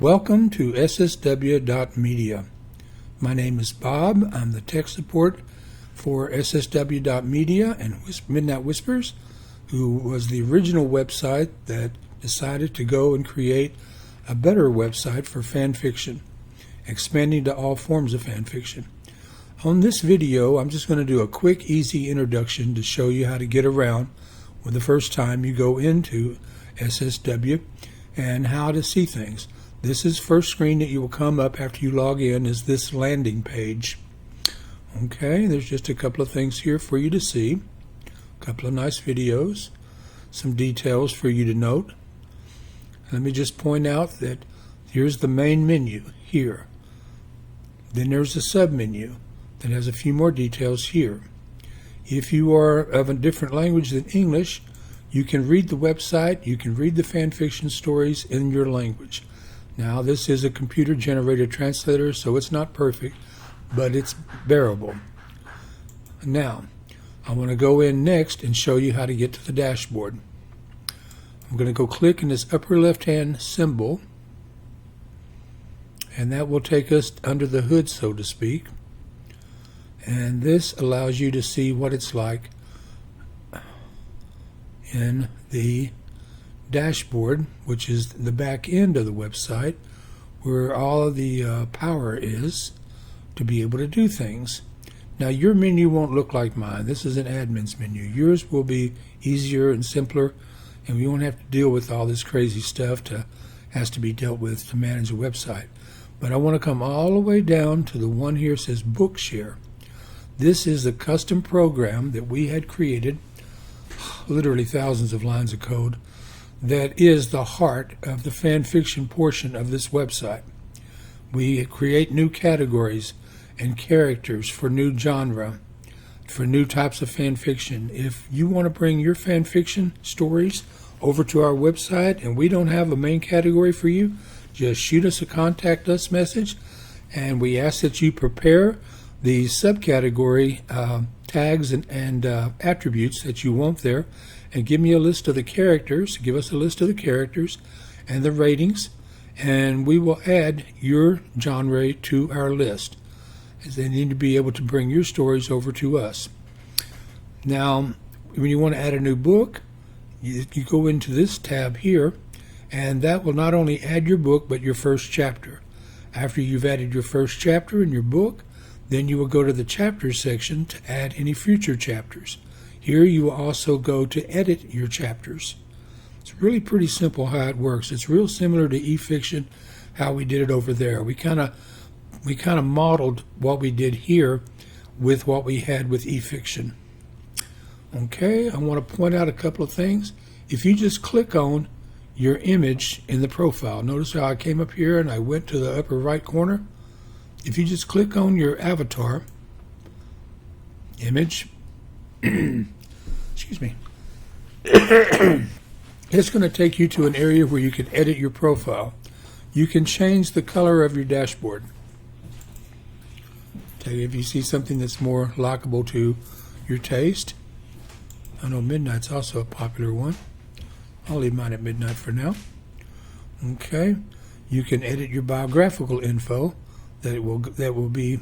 Welcome to SSW.media. My name is Bob. I'm the tech support for SSW.media and Midnight Whispers, who was the original website that decided to go and create a better website for fan fiction, expanding to all forms of fan fiction. On this video, I'm just going to do a quick, easy introduction to show you how to get around when the first time you go into SSW and how to see things. This is first screen that you will come up after you log in is this landing page. Okay, there's just a couple of things here for you to see. A couple of nice videos, some details for you to note. Let me just point out that here's the main menu here. Then there's a sub menu that has a few more details here. If you are of a different language than English, you can read the website, you can read the fan fiction stories in your language. Now, this is a computer-generated translator, so it's not perfect, but it's bearable. Now, I want to go in next and show you how to get to the dashboard. I'm going to go click in this upper left-hand symbol, and that will take us under the hood, so to speak. And this allows you to see what it's like in the dashboard, which is the back end of the website, where all of the power is to be able to do things. Now, your menu won't look like mine. This is an admin's menu. Yours will be easier and simpler, and we won't have to deal with all this crazy stuff has to be dealt with to manage a website. But I want to come all the way down to the one here that says Bookshare. This is a custom program that we had created, literally thousands of lines of code, that is the heart of the fan fiction portion of this website. We create new categories and characters for new genre, for new types of fan fiction. If you want to bring your fan fiction stories over to our website and we don't have a main category for you, just shoot us a contact us message, and we ask that you prepare the subcategory tags and attributes that you want there, and give me a list of the characters, give us a list of the characters and the ratings, and we will add your genre to our list, as they need to be able to bring your stories over to us. Now, when you want to add a new book, you go into this tab here, and that will not only add your book, but your first chapter. After you've added your first chapter in your book, then you will go to the chapters section to add any future chapters. Here you will also go to edit your chapters. It's really pretty simple how it works. It's real similar to eFiction, how we did it over there. We kind of modeled what we did here with what we had with eFiction. Okay, I want to point out a couple of things. If you just click on your image in the profile, notice how I came up here and I went to the upper right corner. If you just click on your avatar image, excuse me, it's going to take you to an area where you can edit your profile. You can change the color of your dashboard. Tell you if you see something that's more likable to your taste. I know Midnight's also a popular one. I'll leave mine at Midnight for now. Okay, you can edit your biographical info that will be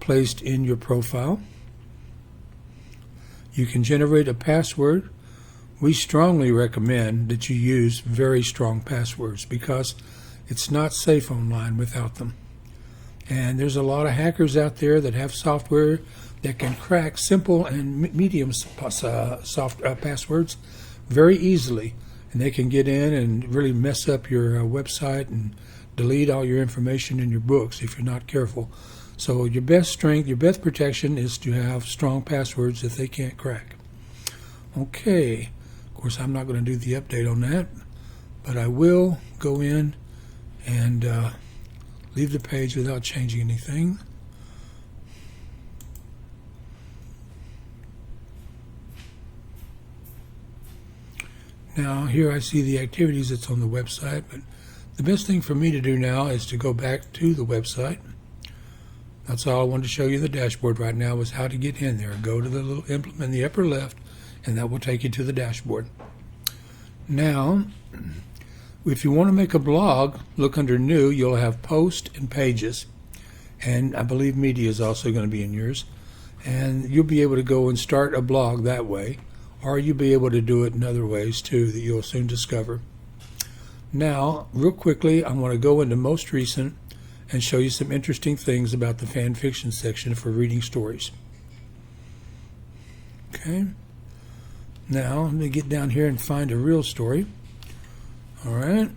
placed in your profile. You can generate a password. We strongly recommend that you use very strong passwords because it's not safe online without them. And there's a lot of hackers out there that have software that can crack simple and medium passwords very easily, and they can get in and really mess up your website and delete all your information in your books if you're not careful. So your best strength, your best protection is to have strong passwords that they can't crack. Okay, of course I'm not going to do the update on that, but I will go in and leave the page without changing anything. Now here I see the activities that's on the website, but the best thing for me to do now is to go back to the website. That's all I wanted to show you. The dashboard right now was how to get in there. Go to the little implement in the upper left, and that will take you to the dashboard. Now, if you want to make a blog, look under New. You'll have Post and Pages. And I believe Media is also going to be in yours. And you'll be able to go and start a blog that way. Or you'll be able to do it in other ways too that you'll soon discover. Now, real quickly, I want to go into Most Recent and show you some interesting things about the fan fiction section for reading stories. Okay. Now, let me get down here and find a real story. All right.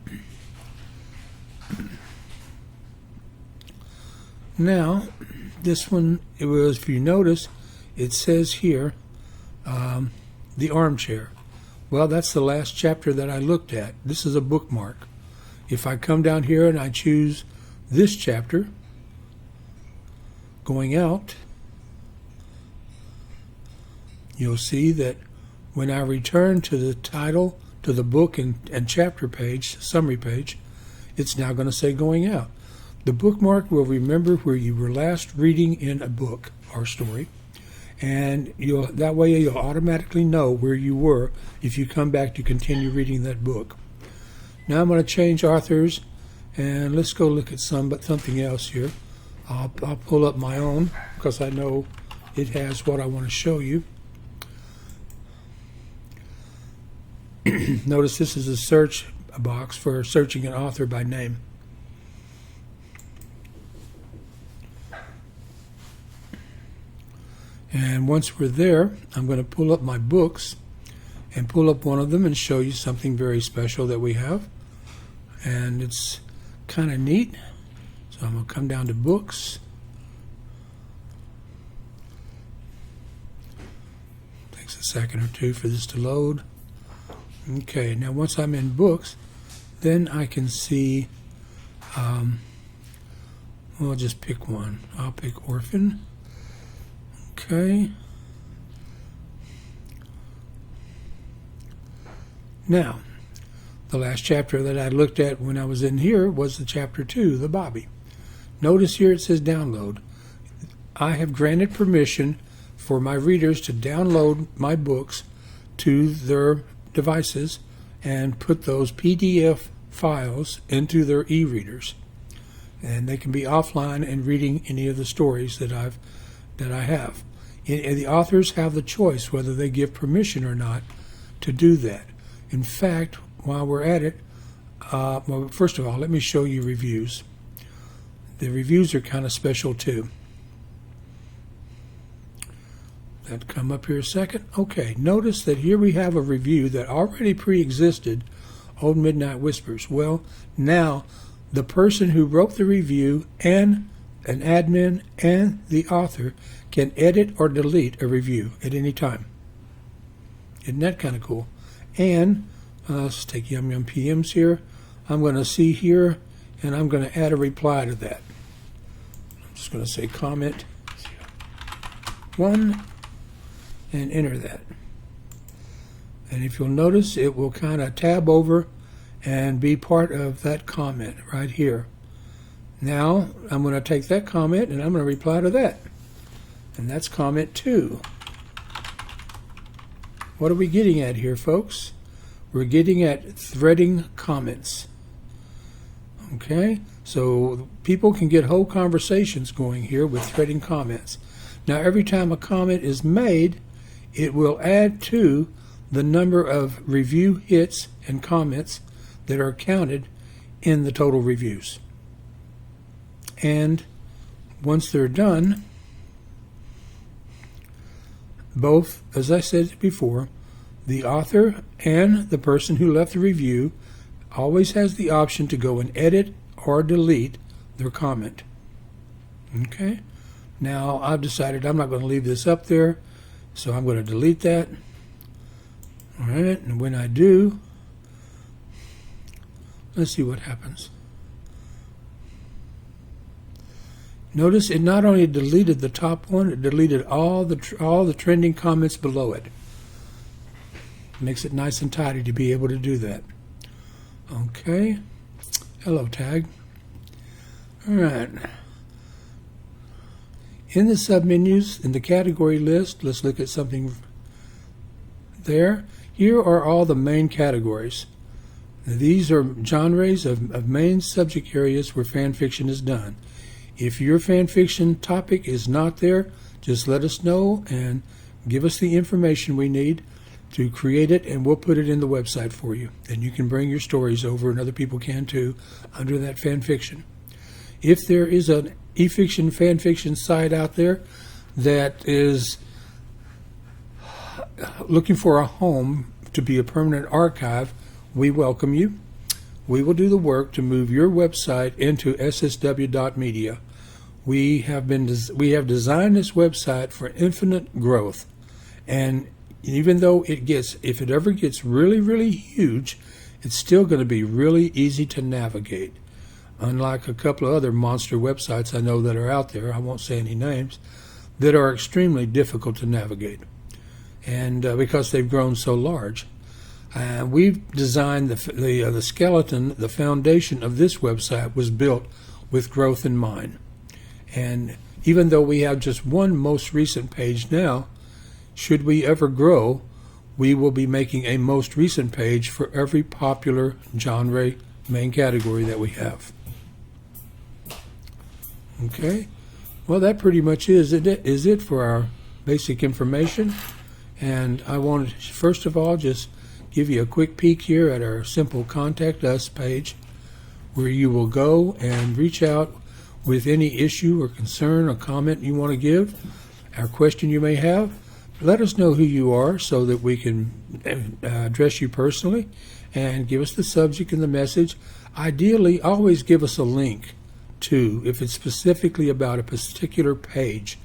Now, this one, it was, if you notice, it says here, The Armchair. Well, that's the last chapter that I looked at. This is a bookmark. If I come down here and I choose this chapter, Going Out, you'll see that when I return to the title, to the book and chapter page, summary page, it's now going to say Going Out. The bookmark will remember where you were last reading in a book or story, and that way you'll automatically know where you were if you come back to continue reading that book. Now I'm going to change authors, and let's go look at something else here. I'll pull up my own because I know it has what I want to show you. Notice this is a search box for searching an author by name. And once we're there, I'm going to pull up my books and pull up one of them and show you something very special that we have. And it's kind of neat. So I'm going to come down to books. Takes a second or two for this to load. Okay, now once I'm in books, then I can see, well, I'll just pick one. I'll pick Orphan. Okay. Now, the last chapter that I looked at when I was in here was the chapter 2, the Bobby. Notice here it says download. I have granted permission for my readers to download my books to their devices and put those PDF files into their e-readers. And they can be offline and reading any of the stories that I have. And the authors have the choice whether they give permission or not to do that. In fact, while we're at it, well, first of all, let me show you reviews. The reviews are kind of special too. That come up here a second. Okay, notice that here we have a review that already pre-existed Old Midnight Whispers. Well, now the person who wrote the review and an admin and the author can edit or delete a review at any time. Isn't that kind of cool? And let's take Yum Yum PMs here. I'm going to see here, and I'm going to add a reply to that. I'm just going to say comment 1 and enter that. And if you'll notice, it will kind of tab over and be part of that comment right here. Now, I'm going to take that comment and I'm going to reply to that. And that's comment 2. What are we getting at here, folks? We're getting at threading comments. Okay? So people can get whole conversations going here with threading comments. Now, every time a comment is made, it will add to the number of review hits and comments that are counted in the total reviews. And once they're done, both, as I said before, the author and the person who left the review always has the option to go and edit or delete their comment. Okay? Now, I've decided I'm not going to leave this up there, so I'm going to delete that. All right, and when I do, let's see what happens. Notice it not only deleted the top one, it deleted all the trending comments below it. Makes it nice and tidy to be able to do that. Okay. Hello, tag. All right. In the submenus, in the category list, let's look at something there. Here are all the main categories. These are genres of main subject areas where fan fiction is done. If your fan fiction topic is not there, just let us know and give us the information we need to create it, and we'll put it in the website for you. And you can bring your stories over, and other people can too, under that fan fiction. If there is an e-fiction fan fiction site out there that is looking for a home to be a permanent archive, we welcome you. We will do the work to move your website into SSW.media. We have designed this website for infinite growth, and even though if it ever gets really, really huge, it's still going to be really easy to navigate. Unlike a couple of other monster websites I know that are out there, I won't say any names, that are extremely difficult to navigate, and because they've grown so large. We've designed the skeleton, the foundation of this website was built with growth in mind. And even though we have just one most recent page now, should we ever grow, we will be making a most recent page for every popular genre main category that we have. Okay, well, that pretty much is it for our basic information. And I want to first of all just give you a quick peek here at our simple Contact Us page, where you will go and reach out with any issue or concern or comment you want to give, our question you may have. Let us know who you are so that we can address you personally, and give us the subject and the message. Ideally, always give us a link to, if it's specifically about a particular page,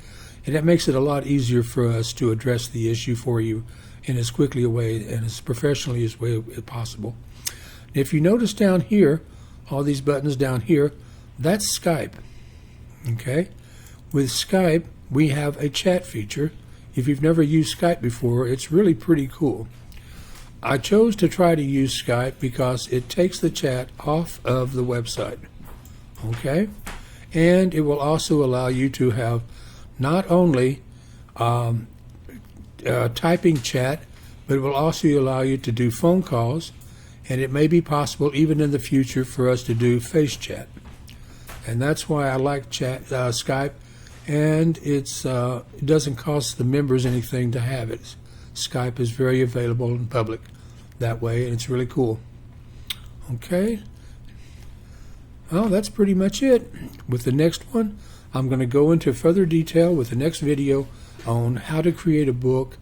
and that makes it a lot easier for us to address the issue for you in as quickly a way and as professionally as possible. If you notice down here, all these buttons down here, that's Skype. Okay, with Skype we have a chat feature. If you've never used Skype before, it's really pretty cool. I chose to try to use Skype because it takes the chat off of the website. Okay, and it will also allow you to have not only typing chat, but it will also allow you to do phone calls, and it may be possible even in the future for us to do face chat. And that's why I like Skype, and it doesn't cost the members anything to have it. Skype is very available in public that way, and it's really cool. Okay, well, that's pretty much it. With the next one, I'm going to go into further detail with the next video on how to create a book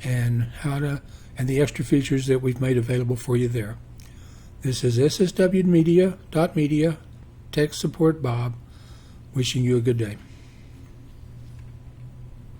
and and the extra features that we've made available for you there. This is SSW.media, Tech Support Bob, wishing you a good day.